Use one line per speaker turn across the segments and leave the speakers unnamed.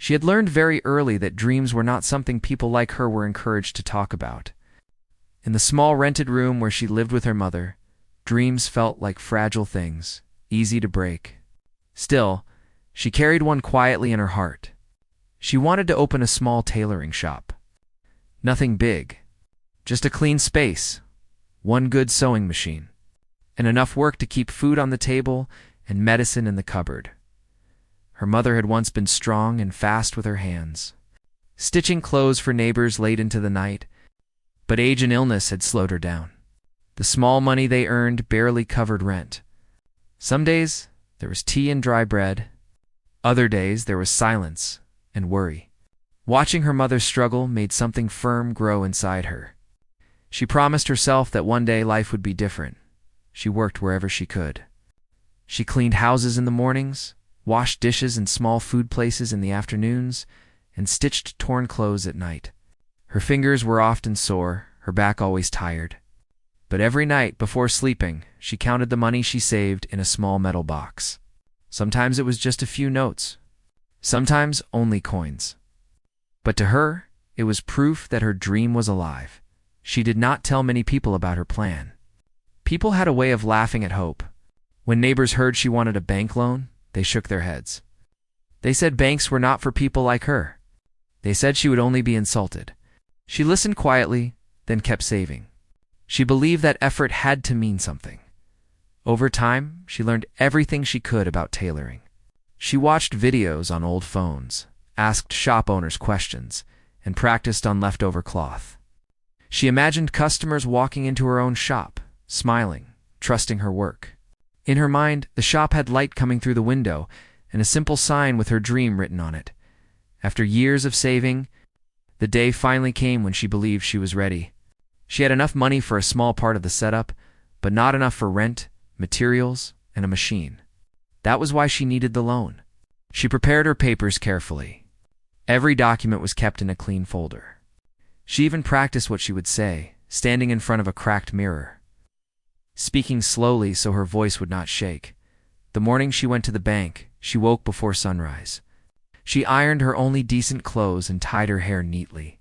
She had learned very early that dreams were not something people like her were encouraged to talk about. In the small rented room where she lived with her mother, dreams felt like fragile things, easy to break. Still, she carried one quietly in her heart. She wanted to open a small tailoring shop. Nothing big, just a clean space, one good sewing machine, and enough work to keep food on the table and medicine in the cupboard. Her mother had once been strong and fast with her hands, stitching clothes for neighbors late into the night, but age and illness had slowed her down. The small money they earned barely covered rent. Some days there was tea and dry bread. Other days there was silence and worry. Watching her mother struggle made something firm grow inside her. She promised herself that one day life would be different. She worked wherever she could. She cleaned houses in the mornings, washed dishes in small food places in the afternoons, and stitched torn clothes at night. Her fingers were often sore, her back always tired. But every night before sleeping, she counted the money she saved in a small metal box. Sometimes it was just a few notes, sometimes only coins. But to her, it was proof that her dream was alive. She did not tell many people about her plan. People had a way of laughing at hope. When neighbors heard she wanted a bank loan, they shook their heads. They said banks were not for people like her. They said she would only be insulted. She listened quietly, then kept saving. She believed that effort had to mean something. Over time, she learned everything she could about tailoring. She watched videos on old phones, asked shop owners questions, and practiced on leftover cloth. She imagined customers walking into her own shop, smiling, trusting her work. In her mind, the shop had light coming through the window and a simple sign with her dream written on it. After years of saving, the day finally came when she believed she was ready. She had enough money for a small part of the setup, but not enough for rent, materials, and a machine. That was why she needed the loan. She prepared her papers carefully. Every document was kept in a clean folder. She even practiced what she would say, standing in front of a cracked mirror, speaking slowly so her voice would not shake. The morning she went to the bank, she woke before sunrise. She ironed her only decent clothes and tied her hair neatly.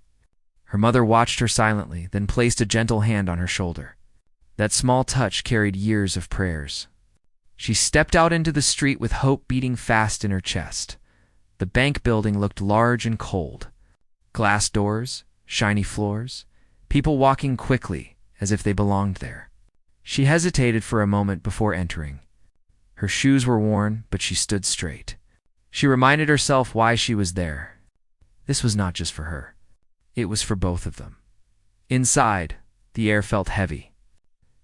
Her mother watched her silently, then placed a gentle hand on her shoulder. That small touch carried years of prayers. She stepped out into the street with hope beating fast in her chest. The bank building looked large and cold. Glass doors, shiny floors, people walking quickly as if they belonged there. She hesitated for a moment before entering. Her shoes were worn, but she stood straight. She reminded herself why she was there. This was not just for her. It was for both of them. Inside, the air felt heavy.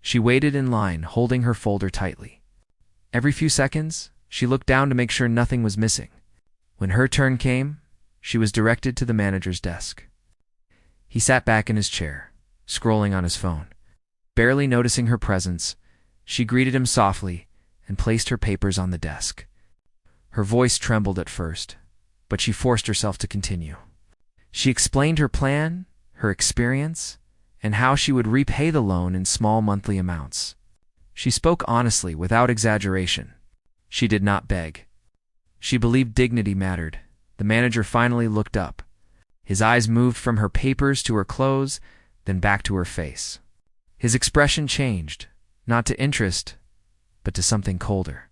She waited in line, holding her folder tightly. Every few seconds, she looked down to make sure nothing was missing. When her turn came, she was directed to the manager's desk. He sat back in his chair, scrolling on his phone. Barely noticing her presence, she greeted him softly and placed her papers on the desk. Her voice trembled at first, but she forced herself to continue. She explained her plan, her experience, and how she would repay the loan in small monthly amounts. She spoke honestly, without exaggeration. She did not beg. She believed dignity mattered. The manager finally looked up. His eyes moved from her papers to her clothes, then back to her face. His expression changed, not to interest, but to something colder.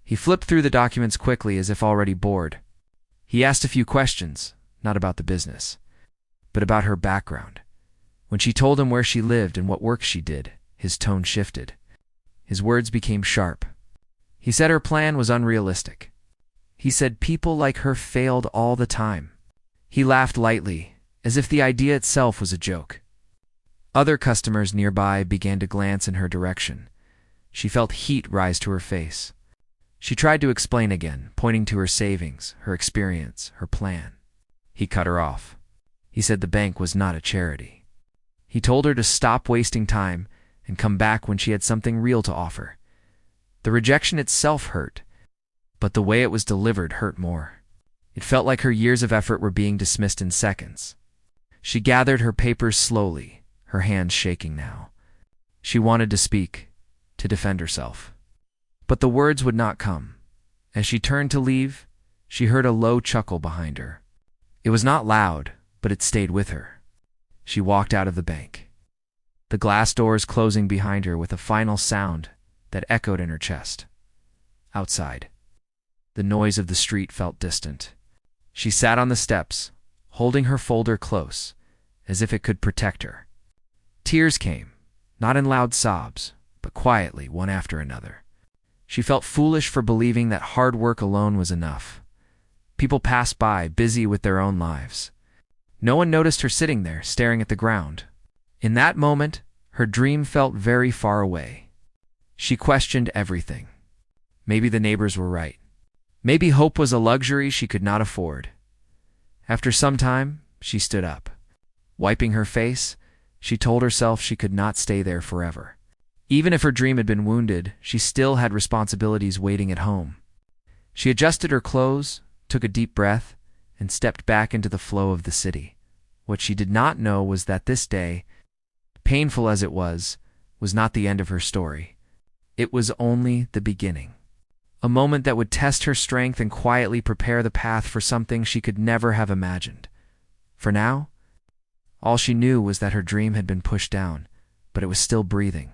He flipped through the documents quickly as if already bored. He asked a few questions, not about the business, but about her background. When she told him where she lived and what work she did, his tone shifted. His words became sharp. He said her plan was unrealistic. He said people like her failed all the time. He laughed lightly, as if the idea itself was a joke. Other customers nearby began to glance in her direction. She felt heat rise to her face. She tried to explain again, pointing to her savings, her experience, her plan. He cut her off. He said the bank was not a charity. He told her to stop wasting time and come back when she had something real to offer. The rejection itself hurt, but the way it was delivered hurt more. It felt like her years of effort were being dismissed in seconds. She gathered her papers slowly, her hands shaking now. She wanted to speak, to defend herself. But the words would not come. As she turned to leave, she heard a low chuckle behind her, It was not loud, but it stayed with her. She walked out of the bank, the glass doors closing behind her with a final sound that echoed in her chest. Outside, the noise of the street felt distant. She sat on the steps, holding her folder close, as if it could protect her. Tears came, not in loud sobs, but quietly, one after another. She felt foolish for believing that hard work alone was enough. People passed by, busy with their own lives. No one noticed her sitting there, staring at the ground. In that moment, her dream felt very far away. She questioned everything. Maybe the neighbors were right. Maybe hope was a luxury she could not afford. After some time, she stood up. Wiping her face, she told herself she could not stay there forever. Even if her dream had been wounded, she still had responsibilities waiting at home. She adjusted her clothes, took a deep breath, and stepped back into the flow of the city. What she did not know was that this day, painful as it was not the end of her story. It was only the beginning. A moment that would test her strength and quietly prepare the path for something she could never have imagined. For now, all she knew was that her dream had been pushed down, but it was still breathing.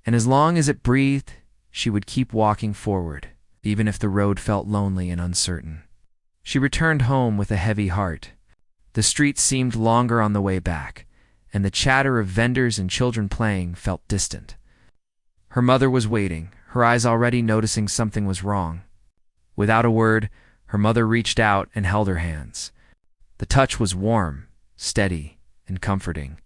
And as long as it breathed, she would keep walking forward, even if the road felt lonely and uncertain. She returned home with a heavy heart. The streets seemed longer on the way back, and the chatter of vendors and children playing felt distant. Her mother was waiting, her eyes already noticing something was wrong. Without a word, her mother reached out and held her hands. The touch was warm, steady, and comforting.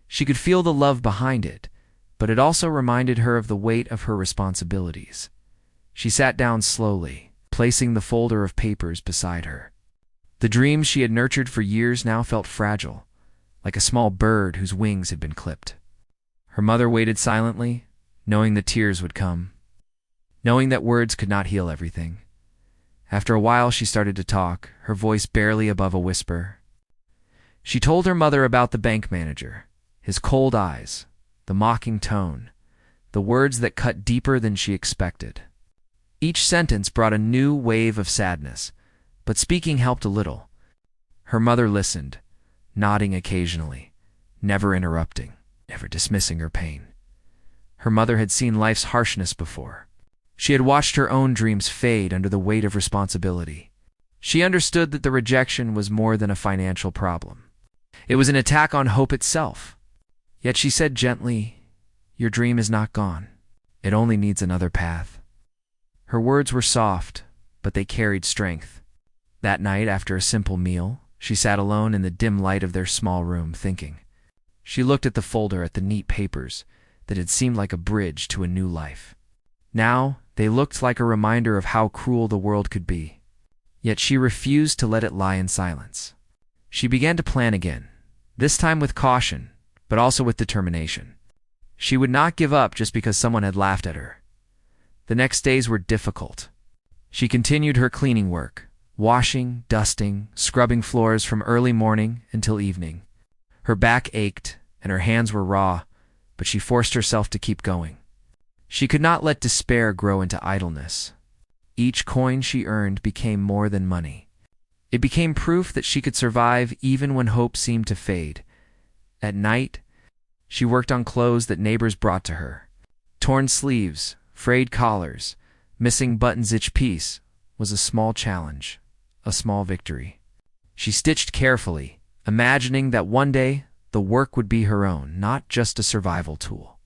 She could feel the love behind it, but it also reminded her of the weight of her responsibilities. She sat down slowly, placing the folder of papers beside her. The dreams she had nurtured for years now felt fragile, like a small bird whose wings had been clipped. Her mother waited silently, knowing the tears would come, knowing that words could not heal everything. After a while, she started to talk, her voice barely above a whisper. She told her mother about the bank manager, his cold eyes, the mocking tone, the words that cut deeper than she expected. Each sentence brought a new wave of sadness, but speaking helped a little. Her mother listened, nodding occasionally, never interrupting, never dismissing her pain. Her mother had seen life's harshness before. She had watched her own dreams fade under the weight of responsibility. She understood that the rejection was more than a financial problem. It was an attack on hope itself. Yet she said gently, "Your dream is not gone. It only needs another path." Her words were soft, but they carried strength. That night, after a simple meal, she sat alone in the dim light of their small room, thinking. She looked at the folder, at the neat papers that had seemed like a bridge to a new life. Now, they looked like a reminder of how cruel the world could be. Yet she refused to let it lie in silence. She began to plan again, this time with caution, but also with determination. She would not give up just because someone had laughed at her. The next days were difficult. She continued her cleaning work, washing, dusting, scrubbing floors from early morning until evening. Her back ached and her hands were raw, but she forced herself to keep going. She could not let despair grow into idleness. Each coin she earned became more than money. It became proof that she could survive even when hope seemed to fade. At night, she worked on clothes that neighbors brought to her. Torn sleeves, frayed collars, missing buttons. Each piece was a small challenge, a small victory. She stitched carefully, imagining that one day the work would be her own, not just a survival tool.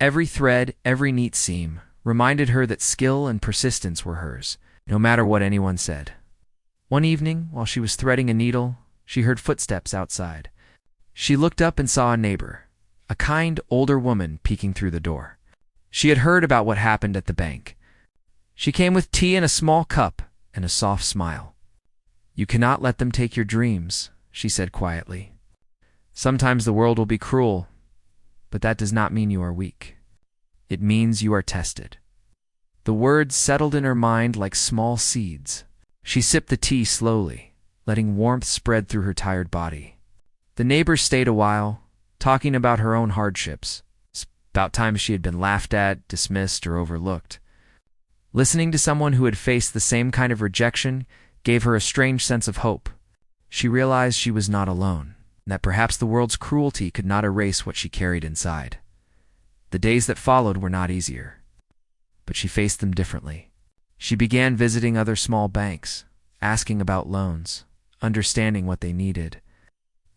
Every thread, every neat seam, reminded her that skill and persistence were hers, no matter what anyone said. One evening, while she was threading a needle, she heard footsteps outside. She looked up and saw a neighbor, a kind, older woman peeking through the door. She had heard about what happened at the bank. She came with tea in a small cup and a soft smile. "You cannot let them take your dreams," she said quietly. "Sometimes the world will be cruel, but that does not mean you are weak. It means you are tested." The words settled in her mind like small seeds. She sipped the tea slowly, letting warmth spread through her tired body. The neighbors stayed a while, talking about her own hardships, about times she had been laughed at, dismissed, or overlooked. Listening to someone who had faced the same kind of rejection gave her a strange sense of hope. She realized she was not alone, and that perhaps the world's cruelty could not erase what she carried inside. The days that followed were not easier, but she faced them differently. She began visiting other small banks, asking about loans, understanding what they needed,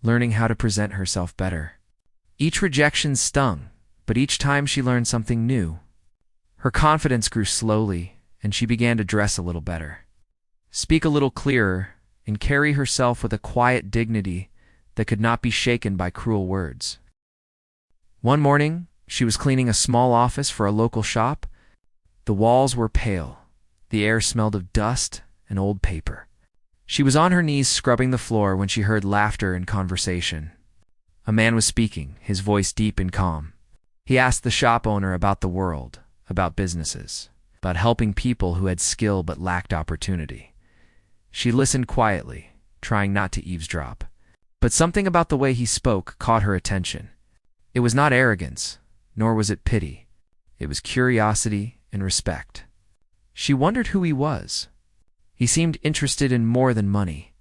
learning how to present herself better. Each rejection stung, but each time she learned something new. Her confidence grew slowly, and she began to dress a little better, speak a little clearer, and carry herself with a quiet dignity that could not be shaken by cruel words. One morning, she was cleaning a small office for a local shop. The walls were pale. The air smelled of dust and old paper. She was on her knees scrubbing the floor when she heard laughter and conversation. A man was speaking, his voice deep and calm. He asked the shop owner about the world, about businesses, about helping people who had skill but lacked opportunity. She listened quietly, trying not to eavesdrop. But something about the way he spoke caught her attention. It was not arrogance, nor was it pity. It was curiosity and respect. She wondered who he was. He seemed interested in more than money.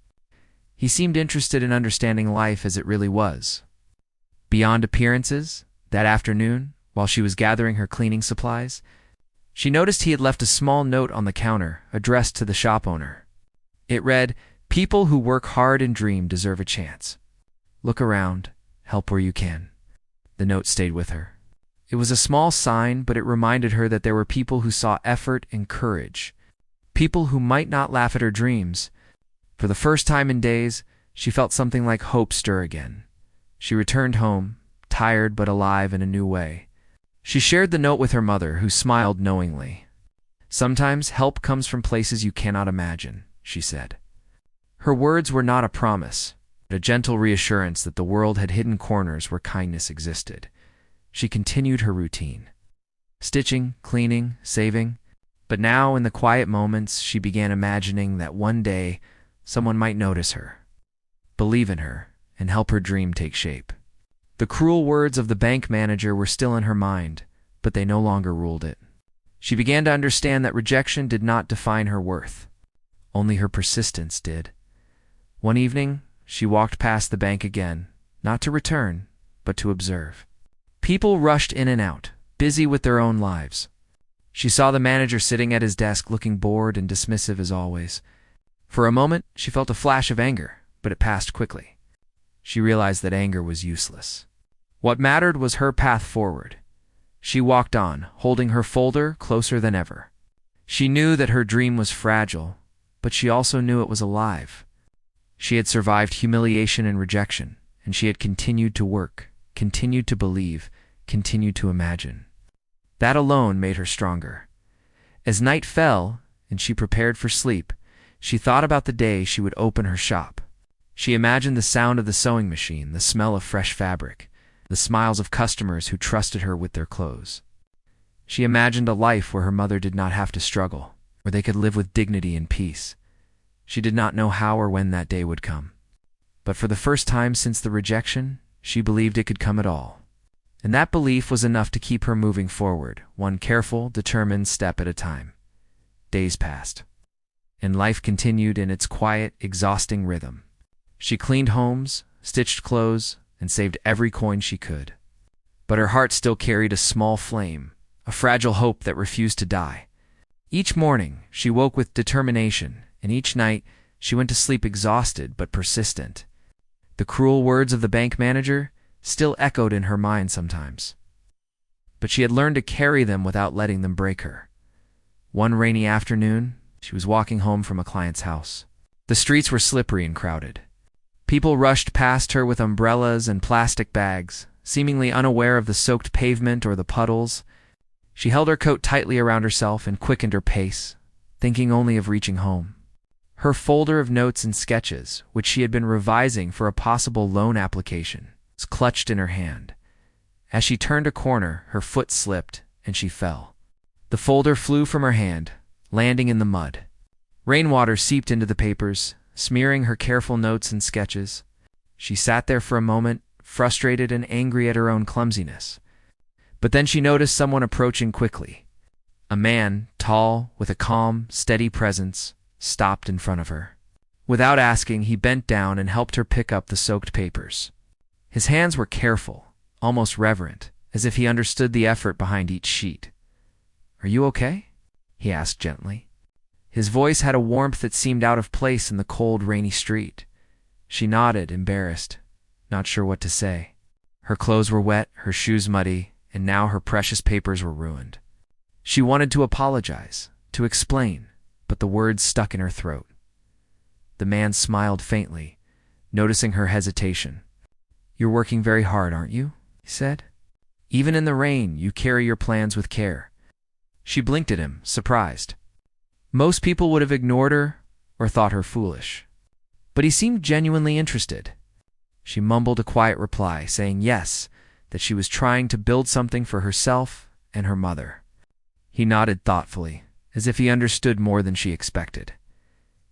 He seemed interested in understanding life as it really was. Beyond appearances, that afternoon, while she was gathering her cleaning supplies, she noticed he had left a small note on the counter addressed to the shop owner. It read, "People who work hard and dream deserve a chance. Look around, help where you can." The note stayed with her. It was a small sign, but it reminded her that there were people who saw effort and courage, people who might not laugh at her dreams. For the first time in days, she felt something like hope stir again. She returned home, tired but alive in a new way. She shared the note with her mother, who smiled knowingly. "Sometimes help comes from places you cannot imagine," she said. Her words were not a promise, but a gentle reassurance that the world had hidden corners where kindness existed. She continued her routine, stitching, cleaning, saving. But now, in the quiet moments, she began imagining that one day someone might notice her, believe in her, and help her dream take shape. The cruel words of the bank manager were still in her mind, but they no longer ruled it. She began to understand that rejection did not define her worth. Only her persistence did. One evening, she walked past the bank again, not to return, but to observe. People rushed in and out, busy with their own lives. She saw the manager sitting at his desk looking bored and dismissive as always. For a moment, she felt a flash of anger, but it passed quickly. She realized that anger was useless. What mattered was her path forward. She walked on, holding her folder closer than ever. She knew that her dream was fragile, but she also knew it was alive. She had survived humiliation and rejection, and she had continued to work, continued to believe, continued to imagine. That alone made her stronger. As night fell, and she prepared for sleep, she thought about the day she would open her shop. She imagined the sound of the sewing machine, the smell of fresh fabric, the smiles of customers who trusted her with their clothes. She imagined a life where her mother did not have to struggle, where they could live with dignity and peace. She did not know how or when that day would come. But for the first time since the rejection, she believed it could come at all. And that belief was enough to keep her moving forward, one careful, determined step at a time. Days passed, and life continued in its quiet, exhausting rhythm. She cleaned homes, stitched clothes, and saved every coin she could. But her heart still carried a small flame, a fragile hope that refused to die. Each morning, she woke with determination, and each night, she went to sleep exhausted but persistent. The cruel words of the bank manager still echoed in her mind sometimes, but she had learned to carry them without letting them break her. One rainy afternoon, she was walking home from a client's house. The streets were slippery and crowded. People rushed past her with umbrellas and plastic bags, seemingly unaware of the soaked pavement or the puddles. She held her coat tightly around herself and quickened her pace, thinking only of reaching home. Her folder of notes and sketches, which she had been revising for a possible loan application, was clutched in her hand. As she turned a corner, her foot slipped, and she fell. The folder flew from her hand, landing in the mud. Rainwater seeped into the papers, smearing her careful notes and sketches. She sat there for a moment, frustrated and angry at her own clumsiness. But then she noticed someone approaching quickly. A man, tall, with a calm, steady presence, stopped in front of her. Without asking, he bent down and helped her pick up the soaked papers. His hands were careful, almost reverent, as if he understood the effort behind each sheet. "Are you okay?" he asked gently. His voice had a warmth that seemed out of place in the cold, rainy street. She nodded, embarrassed, not sure what to say. Her clothes were wet, her shoes muddy, and now her precious papers were ruined. She wanted to apologize, to explain, but the words stuck in her throat. The man smiled faintly, noticing her hesitation. "You're working very hard, aren't you?" he said. "Even in the rain, you carry your plans with care." She blinked at him, surprised. Most people would have ignored her or thought her foolish. But he seemed genuinely interested. She mumbled a quiet reply, saying yes, that she was trying to build something for herself and her mother. He nodded thoughtfully, as if he understood more than she expected.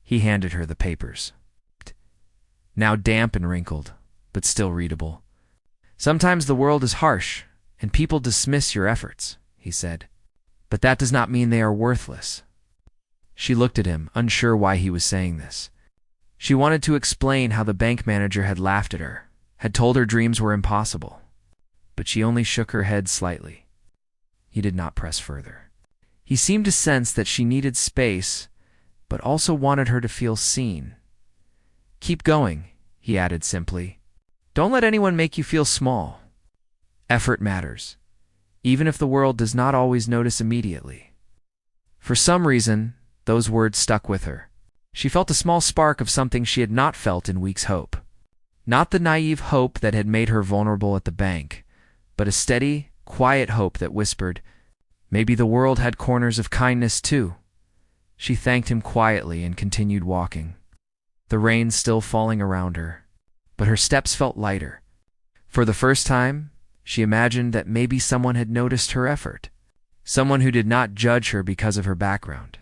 He handed her the papers. Now damp and wrinkled, but still readable. "Sometimes the world is harsh, and people dismiss your efforts," he said. "But that does not mean they are worthless." She looked at him, unsure why he was saying this. She wanted to explain how the bank manager had laughed at her, had told her dreams were impossible. But she only shook her head slightly. He did not press further. He seemed to sense that she needed space, but also wanted her to feel seen. "Keep going," he added simply. "Don't let anyone make you feel small. Effort matters, even if the world does not always notice immediately." For some reason, those words stuck with her. She felt a small spark of something she had not felt in weeks' hope. Not the naive hope that had made her vulnerable at the bank, but a steady, quiet hope that whispered, maybe the world had corners of kindness too. She thanked him quietly and continued walking. The rain still falling around her, but her steps felt lighter. For the first time, she imagined that maybe someone had noticed her effort. Someone who did not judge her because of her background,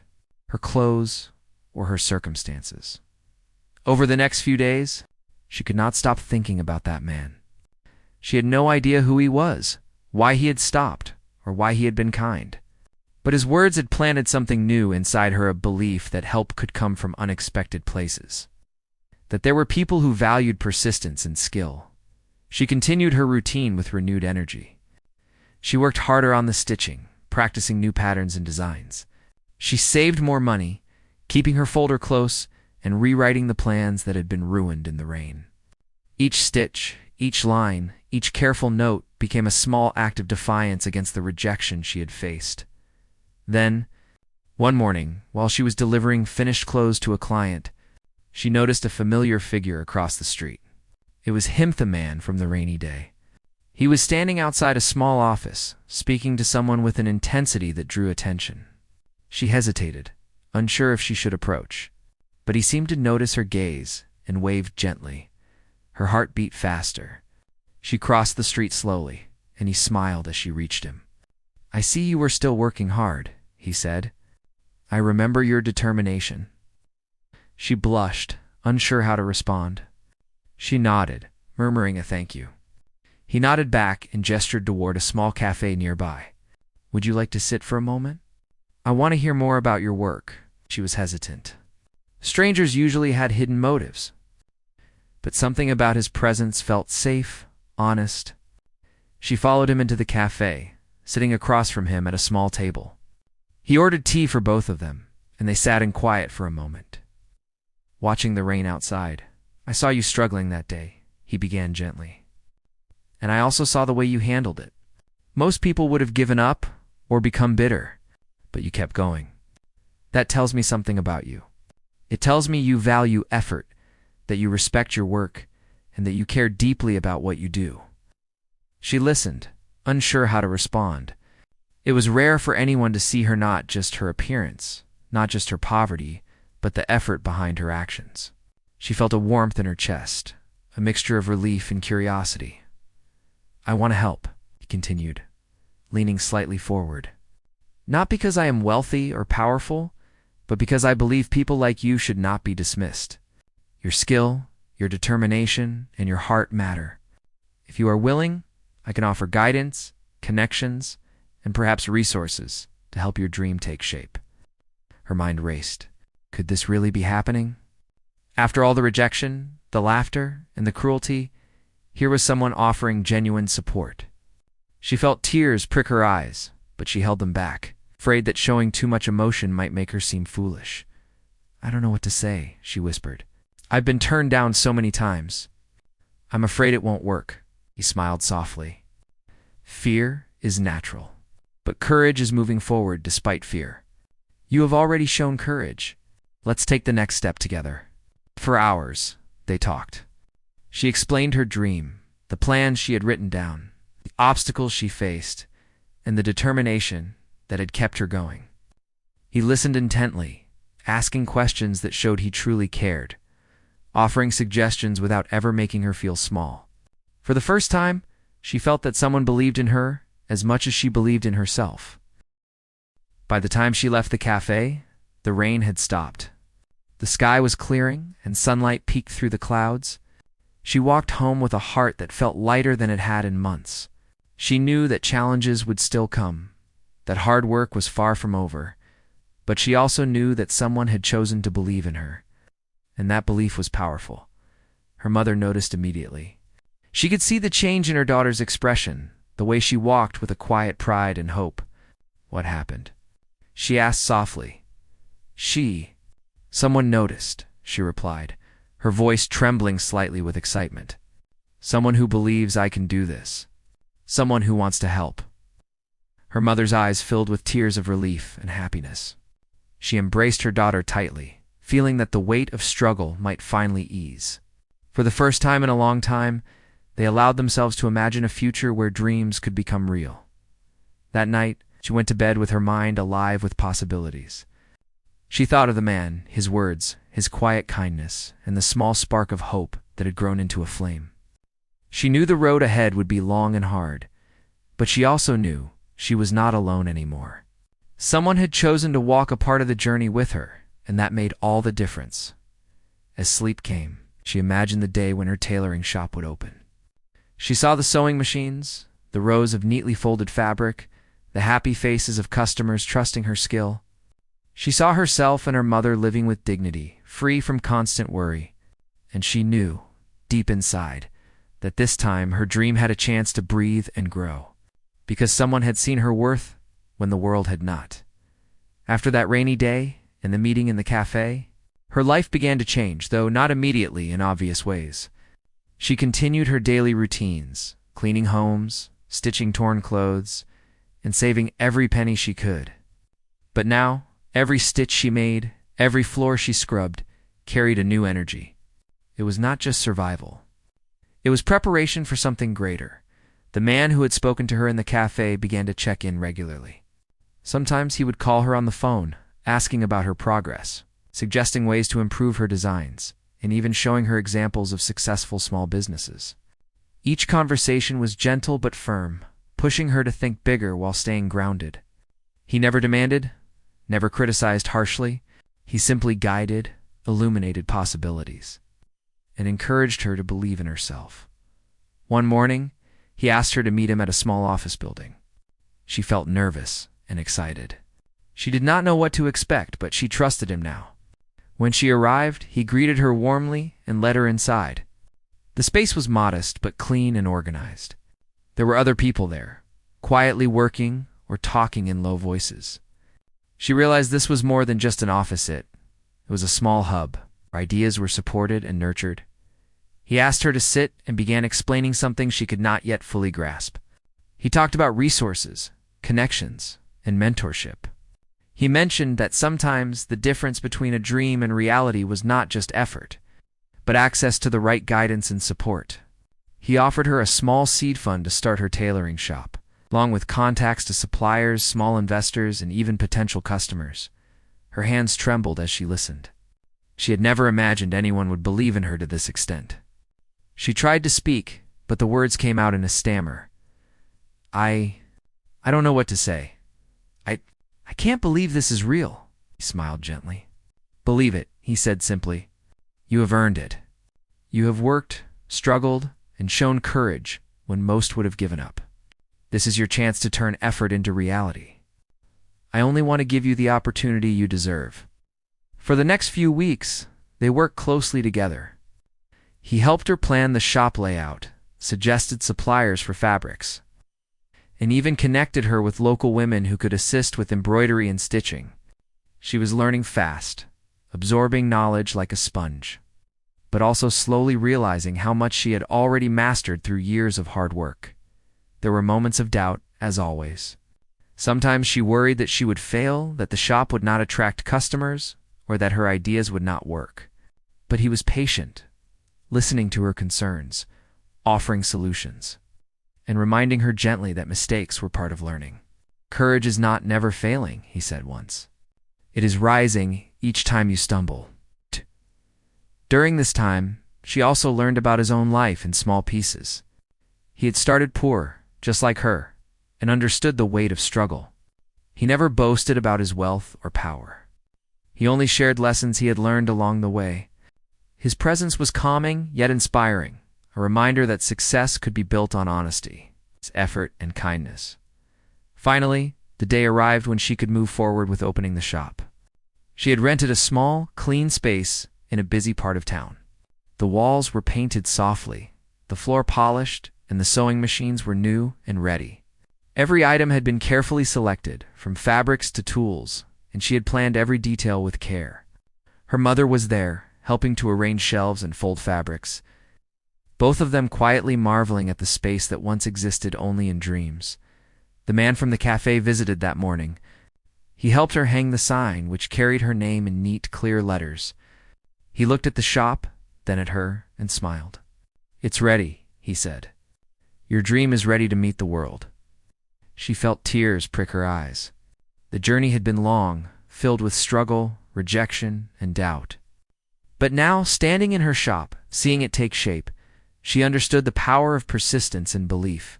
her clothes, or her circumstances. Over the next few days, she could not stop thinking about that man. She had no idea who he was, why he had stopped, or why he had been kind. But his words had planted something new inside her, a belief that help could come from unexpected places. That there were people who valued persistence and skill. She continued her routine with renewed energy. She worked harder on the stitching, practicing new patterns and designs. She saved more money, keeping her folder close and rewriting the plans that had been ruined in the rain. Each stitch, each line, each careful note became a small act of defiance against the rejection she had faced. Then, one morning, while she was delivering finished clothes to a client, she noticed a familiar figure across the street. It was him, the man from the rainy day. He was standing outside a small office, speaking to someone with an intensity that drew attention. She hesitated, unsure if she should approach, but he seemed to notice her gaze and waved gently. Her heart beat faster. She crossed the street slowly, and he smiled as she reached him. "I see you are still working hard," he said. "I remember your determination." She blushed, unsure how to respond. She nodded, murmuring a thank you. He nodded back and gestured toward a small cafe nearby. "Would you like to sit for a moment? I want to hear more about your work." She was hesitant. Strangers usually had hidden motives, but something about his presence felt safe, honest. She followed him into the cafe, sitting across from him at a small table. He ordered tea for both of them, and they sat in quiet for a moment. "Watching the rain outside, I saw you struggling that day," he began gently. "And I also saw the way you handled it. Most people would have given up or become bitter, but you kept going. That tells me something about you. It tells me you value effort, that you respect your work, and that you care deeply about what you do." She listened, unsure how to respond. It was rare for anyone to see her, not just her appearance, not just her poverty, but the effort behind her actions. She felt a warmth in her chest, a mixture of relief and curiosity. "I want to help," he continued, leaning slightly forward. "Not because I am wealthy or powerful, but because I believe people like you should not be dismissed. Your skill, your determination, and your heart matter. If you are willing, I can offer guidance, connections, and perhaps resources to help your dream take shape." Her mind raced. Could this really be happening? After all the rejection, the laughter, and the cruelty, here was someone offering genuine support. She felt tears prick her eyes, but she held them back, afraid that showing too much emotion might make her seem foolish. "I don't know what to say," she whispered. "I've been turned down so many times. I'm afraid it won't work." He smiled softly. "Fear is natural, but courage is moving forward despite fear. You have already shown courage. Let's take the next step together." For hours, they talked. She explained her dream, the plans she had written down, the obstacles she faced, and the determination that had kept her going. He listened intently, asking questions that showed he truly cared, offering suggestions without ever making her feel small. For the first time, she felt that someone believed in her as much as she believed in herself. By the time she left the cafe, the rain had stopped. The sky was clearing, and sunlight peeked through the clouds. She walked home with a heart that felt lighter than it had in months. She knew that challenges would still come, that hard work was far from over, but she also knew that someone had chosen to believe in her, and that belief was powerful. Her mother noticed immediately. She could see the change in her daughter's expression, the way she walked with a quiet pride and hope. "What happened?" she asked softly. "Someone noticed," she replied, her voice trembling slightly with excitement. "Someone who believes I can do this. Someone who wants to help." Her mother's eyes filled with tears of relief and happiness. She embraced her daughter tightly, feeling that the weight of struggle might finally ease. For the first time in a long time, they allowed themselves to imagine a future where dreams could become real. That night, she went to bed with her mind alive with possibilities. She thought of the man, his words, his quiet kindness, and the small spark of hope that had grown into a flame. She knew the road ahead would be long and hard, but she also knew she was not alone anymore. Someone had chosen to walk a part of the journey with her, and that made all the difference. As sleep came, she imagined the day when her tailoring shop would open. She saw the sewing machines, the rows of neatly folded fabric, the happy faces of customers trusting her skill. She saw herself and her mother living with dignity, free from constant worry, and she knew, deep inside, that this time her dream had a chance to breathe and grow, because someone had seen her worth when the world had not. After that rainy day and the meeting in the cafe, her life began to change, though not immediately in obvious ways. She continued her daily routines, cleaning homes, stitching torn clothes, and saving every penny she could. But now, every stitch she made, every floor she scrubbed, carried a new energy. It was not just survival. It was preparation for something greater. The man who had spoken to her in the cafe began to check in regularly. Sometimes he would call her on the phone, asking about her progress, suggesting ways to improve her designs, and even showing her examples of successful small businesses. Each conversation was gentle but firm, pushing her to think bigger while staying grounded. He never demanded, never criticized harshly. He simply guided, illuminated possibilities, and encouraged her to believe in herself. One morning, he asked her to meet him at a small office building. She felt nervous and excited. She did not know what to expect, but she trusted him now. When she arrived, he greeted her warmly and led her inside. The space was modest but clean and organized. There were other people there, quietly working or talking in low voices. She realized this was more than just an office. It was a small hub where ideas were supported and nurtured. He asked her to sit and began explaining something she could not yet fully grasp. He talked about resources, connections, and mentorship. He mentioned that sometimes the difference between a dream and reality was not just effort, but access to the right guidance and support. He offered her a small seed fund to start her tailoring shop, along with contacts to suppliers, small investors, and even potential customers. Her hands trembled as she listened. She had never imagined anyone would believe in her to this extent. She tried to speak, but the words came out in a stammer. I don't know what to say. I can't believe this is real." He smiled gently. "Believe it," he said simply. "You have earned it. You have worked, struggled, and shown courage when most would have given up. This is your chance to turn effort into reality. I only want to give you the opportunity you deserve." For the next few weeks, They worked closely together. He helped her plan the shop layout, suggested suppliers for fabrics, and even connected her with local women who could assist with embroidery and stitching. She was learning fast, absorbing knowledge like a sponge, but also slowly realizing how much she had already mastered through years of hard work. There were moments of doubt, as always. Sometimes she worried that she would fail, that the shop would not attract customers, or that her ideas would not work. But he was patient, listening to her concerns, offering solutions, and reminding her gently that mistakes were part of learning. "Courage is not never failing," he said once. "It is rising each time you stumble." During this time, she also learned about his own life in small pieces. He had started poor, just like her, and understood the weight of struggle. He never boasted about his wealth or power. He only shared lessons he had learned along the way. His presence was calming yet inspiring, a reminder that success could be built on honesty, effort, and kindness. Finally, the day arrived when she could move forward with opening the shop. She had rented a small, clean space in a busy part of town. The walls were painted softly, the floor polished, and the sewing machines were new and ready. Every item had been carefully selected, from fabrics to tools, and she had planned every detail with care. Her mother was there, helping to arrange shelves and fold fabrics, both of them quietly marveling at the space that once existed only in dreams. The man from the cafe visited that morning. He helped her hang the sign, which carried her name in neat, clear letters. He looked at the shop, then at her, and smiled. "It's ready," he said. "Your dream is ready to meet the world." She felt tears prick her eyes. The journey had been long, filled with struggle, rejection, and doubt. But now, standing in her shop, seeing it take shape, she understood the power of persistence and belief.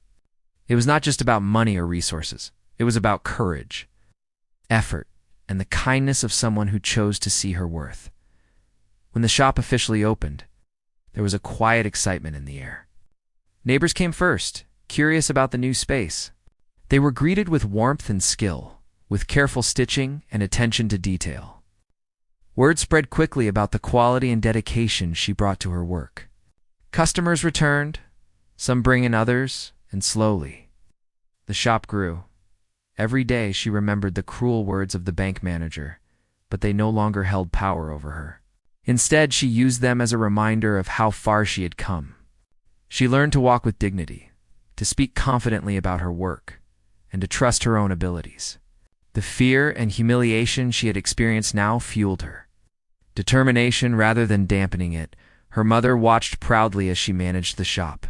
It was not just about money or resources. It was about courage, effort, and the kindness of someone who chose to see her worth. When the shop officially opened, there was a quiet excitement in the air. Neighbors came first, curious about the new space. They were greeted with warmth and skill, with careful stitching and attention to detail. Word spread quickly about the quality and dedication she brought to her work. Customers returned, some bringing others, and slowly, the shop grew. Every day she remembered the cruel words of the bank manager, but they no longer held power over her. Instead, she used them as a reminder of how far she had come. She learned to walk with dignity, to speak confidently about her work, and to trust her own abilities. The fear and humiliation she had experienced now fueled her. Determination rather than dampening it, her mother watched proudly as she managed the shop.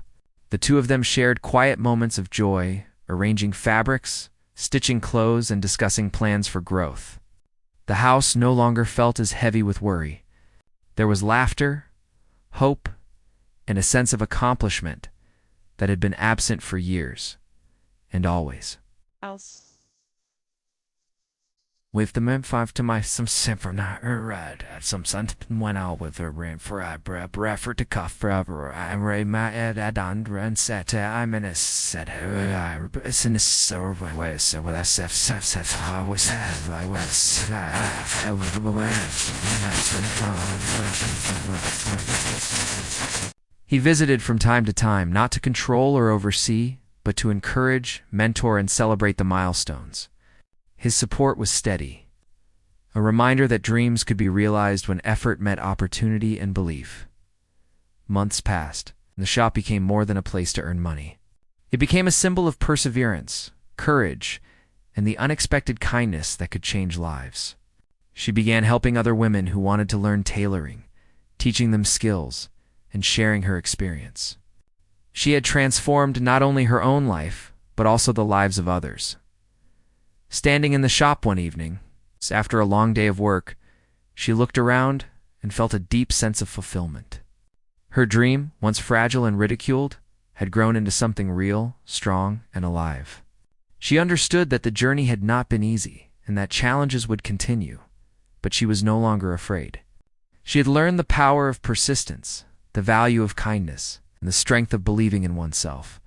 The two of them shared quiet moments of joy, arranging fabrics, stitching clothes, and discussing plans for growth. The house no longer felt as heavy with worry. There was laughter, hope, and a sense of accomplishment that had been absent for years, and always. With the M5 to my some simple not read some something went out with her ran for I prefer to cuff forever. I read my ed and set I'm in a set it's in a survey way so with SF I was I was He visited from time to time, not to control or oversee, but to encourage, mentor, and celebrate the milestones. His support was steady, a reminder that dreams could be realized when effort met opportunity and belief. Months passed, and the shop became more than a place to earn money. It became a symbol of perseverance, courage, and the unexpected kindness that could change lives. She began helping other women who wanted to learn tailoring, teaching them skills, and sharing her experience. She had transformed not only her own life, but also the lives of others. Standing in the shop one evening, after a long day of work, she looked around and felt a deep sense of fulfillment. Her dream, once fragile and ridiculed, had grown into something real, strong, and alive. She understood that the journey had not been easy and that challenges would continue, but she was no longer afraid. She had learned the power of persistence, the value of kindness, and the strength of believing in oneself.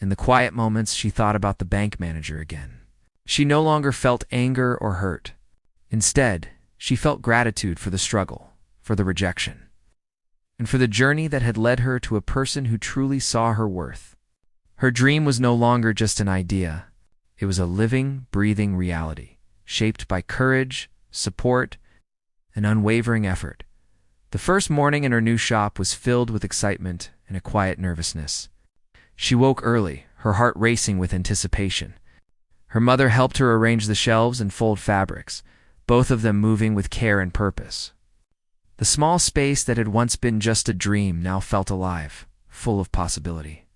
In the quiet moments, she thought about the bank manager again. She no longer felt anger or hurt. Instead, she felt gratitude for the struggle, for the rejection, and for the journey that had led her to a person who truly saw her worth. Her dream was no longer just an idea. It was a living, breathing reality, shaped by courage, support, and unwavering effort. The first morning in her new shop was filled with excitement and a quiet nervousness. She woke early, her heart racing with anticipation. Her mother helped her arrange the shelves and fold fabrics, both of them moving with care and purpose. The small space that had once been just a dream now felt alive, full of possibility.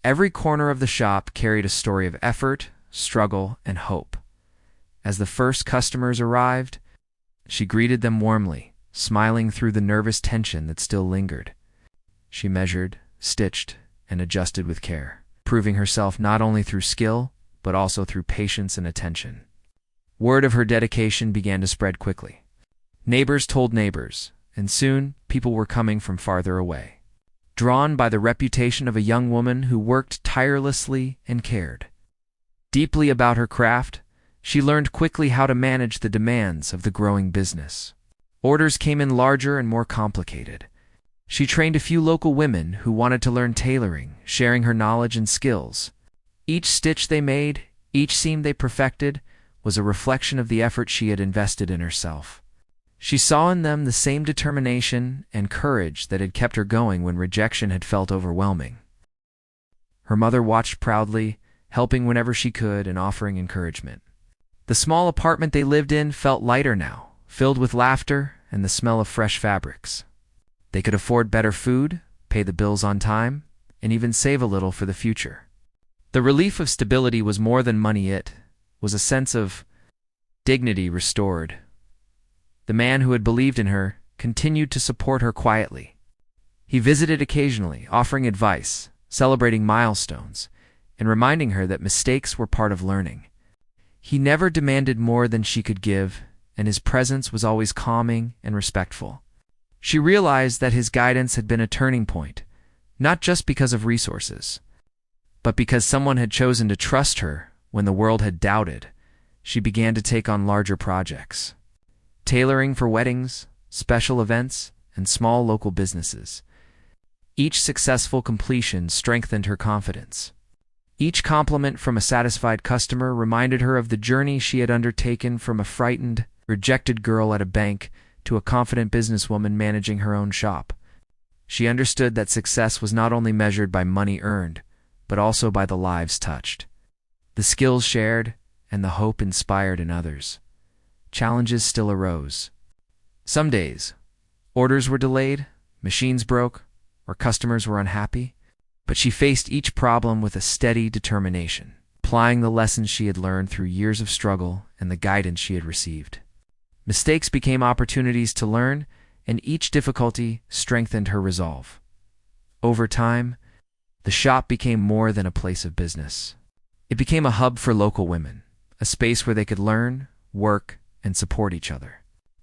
Every corner of the shop carried a story of effort, struggle, and hope. As the first customers arrived, she greeted them warmly, smiling through the nervous tension that still lingered. She measured, stitched, and adjusted with care, proving herself not only through skill, but also through patience and attention. Word of her dedication began to spread quickly. Neighbors told neighbors, and soon people were coming from farther away, drawn by the reputation of a young woman who worked tirelessly and cared deeply about her craft. She learned quickly how to manage the demands of the growing business. Orders came in larger and more complicated. She trained a few local women who wanted to learn tailoring, sharing her knowledge and skills. Each stitch they made, each seam they perfected, was a reflection of the effort she had invested in herself. She saw in them the same determination and courage that had kept her going when rejection had felt overwhelming. Her mother watched proudly, helping whenever she could and offering encouragement. The small apartment they lived in felt lighter now, filled with laughter and the smell of fresh fabrics. They could afford better food, pay the bills on time, and even save a little for the future. The relief of stability was more than money. It was a sense of dignity restored. The man who had believed in her continued to support her quietly. He visited occasionally, offering advice, celebrating milestones, and reminding her that mistakes were part of learning. He never demanded more than she could give, and his presence was always calming and respectful. She realized that his guidance had been a turning point, not just because of resources, but because someone had chosen to trust her when the world had doubted. She began to take on larger projects, tailoring for weddings, special events, and small local businesses. Each successful completion strengthened her confidence. Each compliment from a satisfied customer reminded her of the journey she had undertaken, from a frightened, rejected girl at a bank to a confident businesswoman managing her own shop. She understood that success was not only measured by money earned, but also by the lives touched, the skills shared, and the hope inspired in others. Challenges still arose. Some days, orders were delayed, machines broke, or customers were unhappy, but she faced each problem with a steady determination, applying the lessons she had learned through years of struggle and the guidance she had received. Mistakes became opportunities to learn, and each difficulty strengthened her resolve. Over time, the shop became more than a place of business. It became a hub for local women, a space where they could learn, work, and support each other.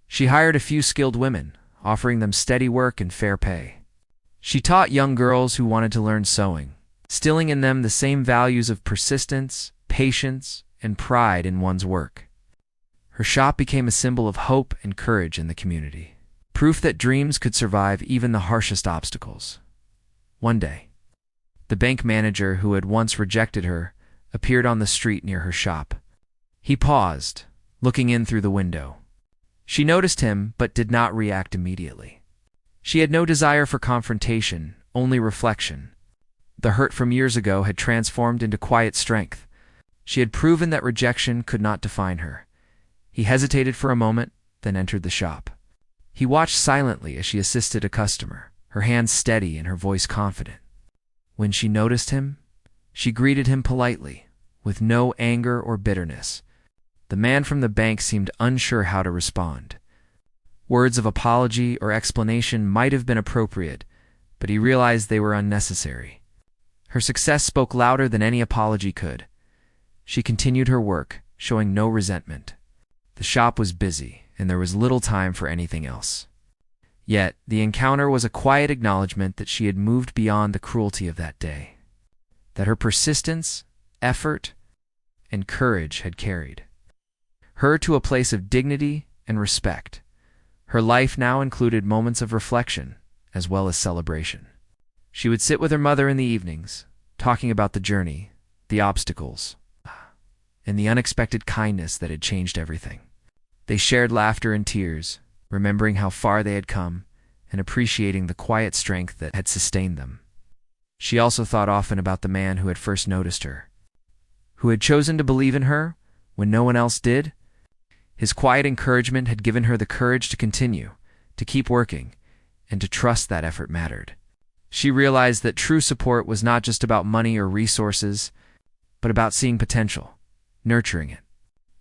She hired a few skilled women, offering them steady work and fair pay. She taught young girls who wanted to learn sewing, instilling in them the same values of persistence, patience, and pride in one's work. Her shop became a symbol of hope and courage in the community, proof that dreams could survive even the harshest obstacles. One day, the bank manager who had once rejected her appeared on the street near her shop. He paused, looking in through the window. She noticed him, but did not react immediately. She had no desire for confrontation, only reflection. The hurt from years ago had transformed into quiet strength. She had proven that rejection could not define her. He hesitated for a moment, then entered the shop. He watched silently as she assisted a customer, her hands steady and her voice confident. When she noticed him, she greeted him politely, with no anger or bitterness. The man from the bank seemed unsure how to respond. Words of apology or explanation might have been appropriate, but he realized they were unnecessary. Her success spoke louder than any apology could. She continued her work, showing no resentment. The shop was busy, and there was little time for anything else. Yet, the encounter was a quiet acknowledgement that she had moved beyond the cruelty of that day, that her persistence, effort, and courage had carried her to a place of dignity and respect. Her life now included moments of reflection as well as celebration. She would sit with her mother in the evenings, talking about the journey, the obstacles, and the unexpected kindness that had changed everything. They shared laughter and tears, remembering how far they had come and appreciating the quiet strength that had sustained them. She also thought often about the man who had first noticed her, who had chosen to believe in her when no one else did. His quiet encouragement had given her the courage to continue, to keep working, and to trust that effort mattered. She realized that true support was not just about money or resources, but about seeing potential, nurturing it,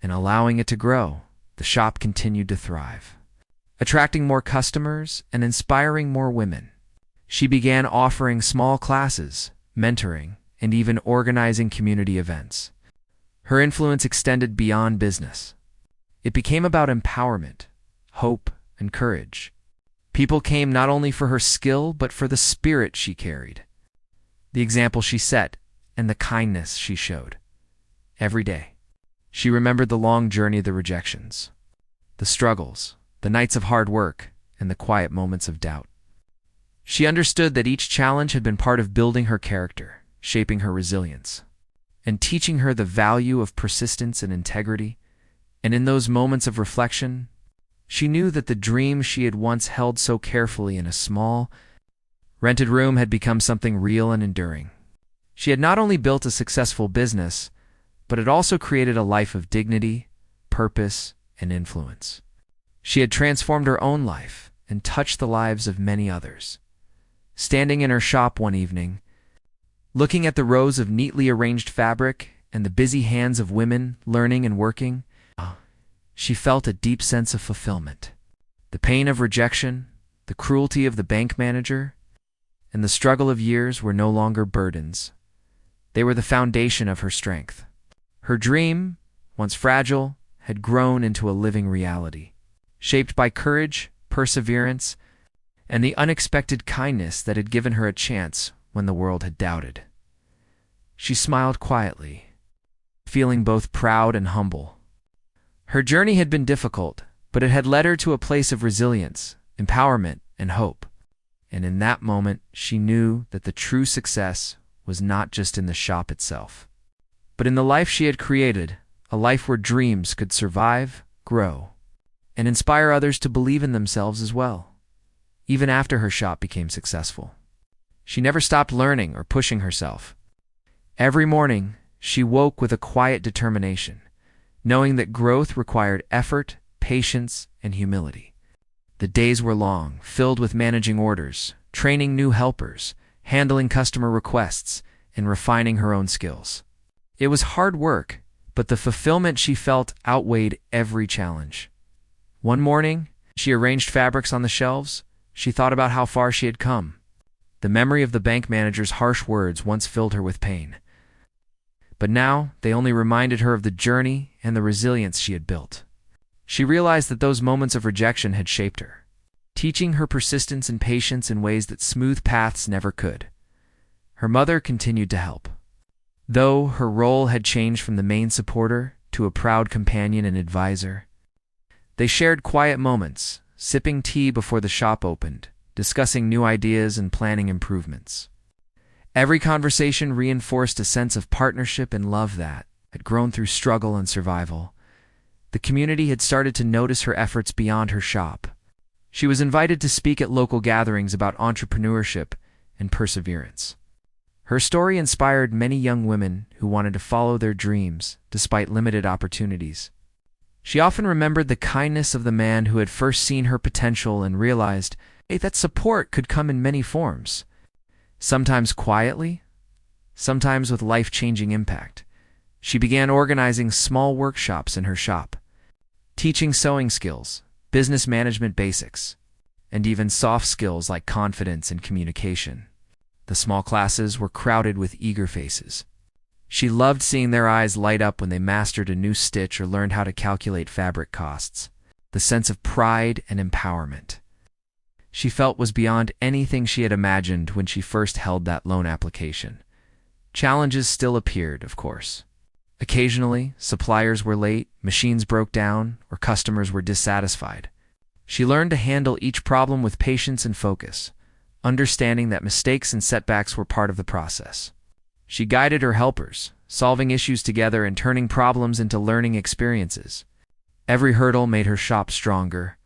and allowing it to grow. The shop continued to thrive, attracting more customers and inspiring more women. She began offering small classes, mentoring, and even organizing community events. Her influence extended beyond business. It became about empowerment, hope, and courage. People came not only for her skill, but for the spirit she carried, the example she set, and the kindness she showed. Every day, she remembered the long journey of the rejections, the struggles, the nights of hard work, and the quiet moments of doubt. She understood that each challenge had been part of building her character, shaping her resilience, and teaching her the value of persistence and integrity. And in those moments of reflection, she knew that the dream she had once held so carefully in a small, rented room had become something real and enduring. She had not only built a successful business, but had also created a life of dignity, purpose, and influence. She had transformed her own life and touched the lives of many others. Standing in her shop one evening, looking at the rows of neatly arranged fabric and the busy hands of women learning and working, she felt a deep sense of fulfillment. The pain of rejection, the cruelty of the bank manager, and the struggle of years were no longer burdens. They were the foundation of her strength. Her dream, once fragile, had grown into a living reality, shaped by courage, perseverance, and the unexpected kindness that had given her a chance when the world had doubted. She smiled quietly, feeling both proud and humble. Her journey had been difficult, but it had led her to a place of resilience, empowerment, and hope. And in that moment, she knew that the true success was not just in the shop itself, but in the life she had created, a life where dreams could survive, grow, and inspire others to believe in themselves as well. Even after her shop became successful, she never stopped learning or pushing herself. Every morning, she woke with a quiet determination, knowing that growth required effort, patience, and humility. The days were long, filled with managing orders, training new helpers, handling customer requests, and refining her own skills. It was hard work, but the fulfillment she felt outweighed every challenge. One morning, she arranged fabrics on the shelves. She thought about how far she had come. The memory of the bank manager's harsh words once filled her with pain, but now they only reminded her of the journey and the resilience she had built. She realized that those moments of rejection had shaped her, teaching her persistence and patience in ways that smooth paths never could. Her mother continued to help, though her role had changed from the main supporter to a proud companion and advisor. They shared quiet moments, sipping tea before the shop opened, discussing new ideas and planning improvements. Every conversation reinforced a sense of partnership and love that had grown through struggle and survival. The community had started to notice her efforts beyond her shop. She was invited to speak at local gatherings about entrepreneurship and perseverance. Her story inspired many young women who wanted to follow their dreams despite limited opportunities. She often remembered the kindness of the man who had first seen her potential and realized that support could come in many forms. Sometimes quietly, sometimes with life-changing impact. She began organizing small workshops in her shop, teaching sewing skills, business management basics, and even soft skills like confidence and communication. The small classes were crowded with eager faces. She loved seeing their eyes light up when they mastered a new stitch or learned how to calculate fabric costs. The sense of pride and empowerment she felt was beyond anything she had imagined when she first held that loan application. Challenges still appeared, of course. Occasionally, suppliers were late, machines broke down, or customers were dissatisfied. She learned to handle each problem with patience and focus, understanding that mistakes and setbacks were part of the process. She guided her helpers, solving issues together and turning problems into learning experiences. Every hurdle made her shop stronger,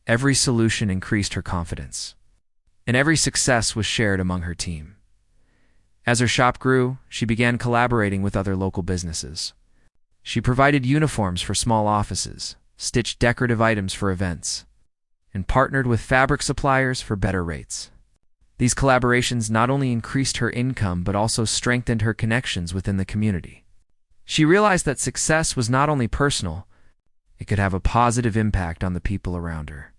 every solution increased her confidence, and every success was shared among her team. As her shop grew, she began collaborating with other local businesses. She provided uniforms for small offices, stitched decorative items for events, and partnered with fabric suppliers for better rates. These collaborations not only increased her income but also strengthened her connections within the community. She realized that success was not only personal, it could have a positive impact on the people around her.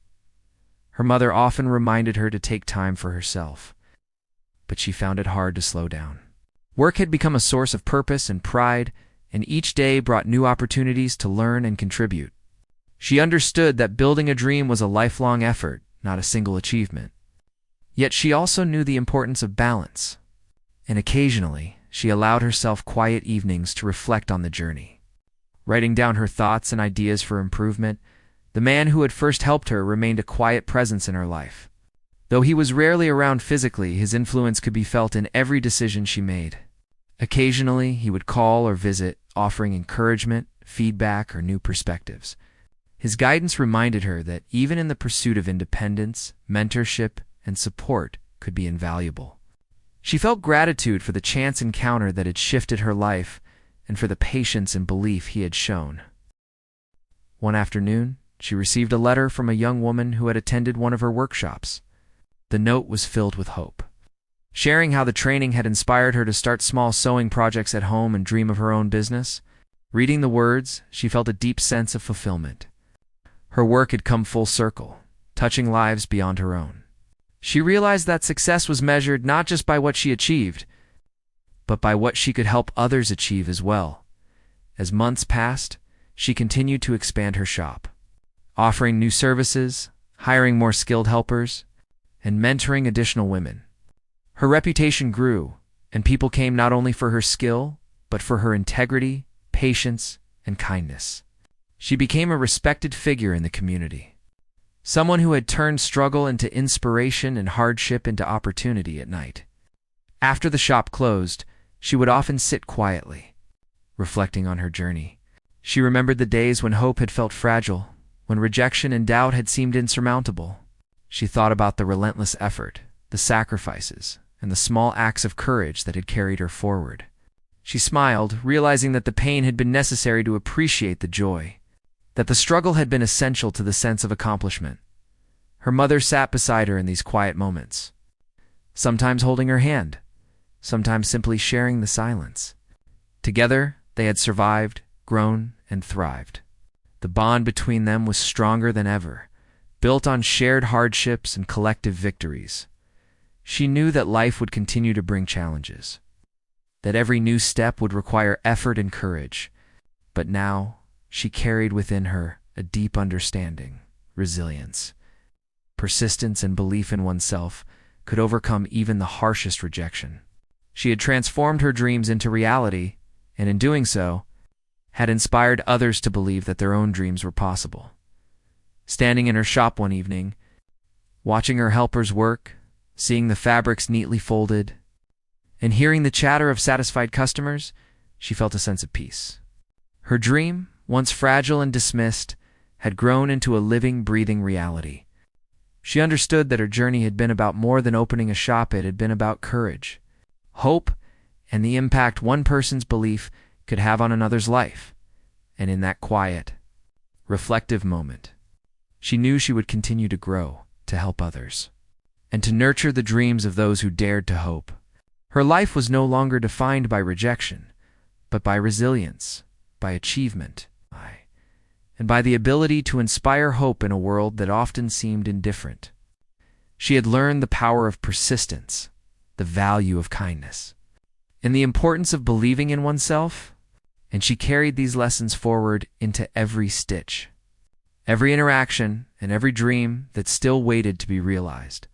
Her mother often reminded her to take time for herself, but she found it hard to slow down. Work had become a source of purpose and pride, and each day brought new opportunities to learn and contribute. She understood that building a dream was a lifelong effort, not a single achievement. Yet she also knew the importance of balance, and occasionally she allowed herself quiet evenings to reflect on the journey. Writing down her thoughts and ideas for improvement, the man who had first helped her remained a quiet presence in her life. Though he was rarely around physically, his influence could be felt in every decision she made. Occasionally, he would call or visit, offering encouragement, feedback, or new perspectives. His guidance reminded her that even in the pursuit of independence, mentorship, and support could be invaluable. She felt gratitude for the chance encounter that had shifted her life and for the patience and belief he had shown. One afternoon, she received a letter from a young woman who had attended one of her workshops. The note was filled with hope, sharing how the training had inspired her to start small sewing projects at home and dream of her own business. Reading the words, she felt a deep sense of fulfillment. Her work had come full circle, touching lives beyond her own. She realized that success was measured not just by what she achieved, but by what she could help others achieve as well. As months passed, she continued to expand her shop, offering new services, hiring more skilled helpers, and mentoring additional women. Her reputation grew, and people came not only for her skill, but for her integrity, patience, and kindness. She became a respected figure in the community, someone who had turned struggle into inspiration and hardship into opportunity at night. After the shop closed, she would often sit quietly, reflecting on her journey. She remembered the days when hope had felt fragile, when rejection and doubt had seemed insurmountable. She thought about the relentless effort, the sacrifices, and the small acts of courage that had carried her forward. She smiled, realizing that the pain had been necessary to appreciate the joy, that the struggle had been essential to the sense of accomplishment. Her mother sat beside her in these quiet moments, sometimes holding her hand, sometimes simply sharing the silence. Together, they had survived, grown, and thrived. The bond between them was stronger than ever, built on shared hardships and collective victories. She knew that life would continue to bring challenges, that every new step would require effort and courage, but now she carried within her a deep understanding, resilience, persistence, and belief in oneself could overcome even the harshest rejection. She had transformed her dreams into reality, and in doing so, had inspired others to believe that their own dreams were possible. Standing in her shop one evening, watching her helpers work, seeing the fabrics neatly folded, and hearing the chatter of satisfied customers, she felt a sense of peace. Her dream, once fragile and dismissed, had grown into a living, breathing reality. She understood that her journey had been about more than opening a shop. It had been about courage, hope, and the impact one person's belief could have on another's life. And in that quiet, reflective moment, she knew she would continue to grow, to help others, and to nurture the dreams of those who dared to hope. Her life was no longer defined by rejection, but by resilience, by achievement, and by the ability to inspire hope in a world that often seemed indifferent. She had learned the power of persistence, the value of kindness, and the importance of believing in oneself, and she carried these lessons forward into every stitch, every interaction, and every dream that still waited to be realized.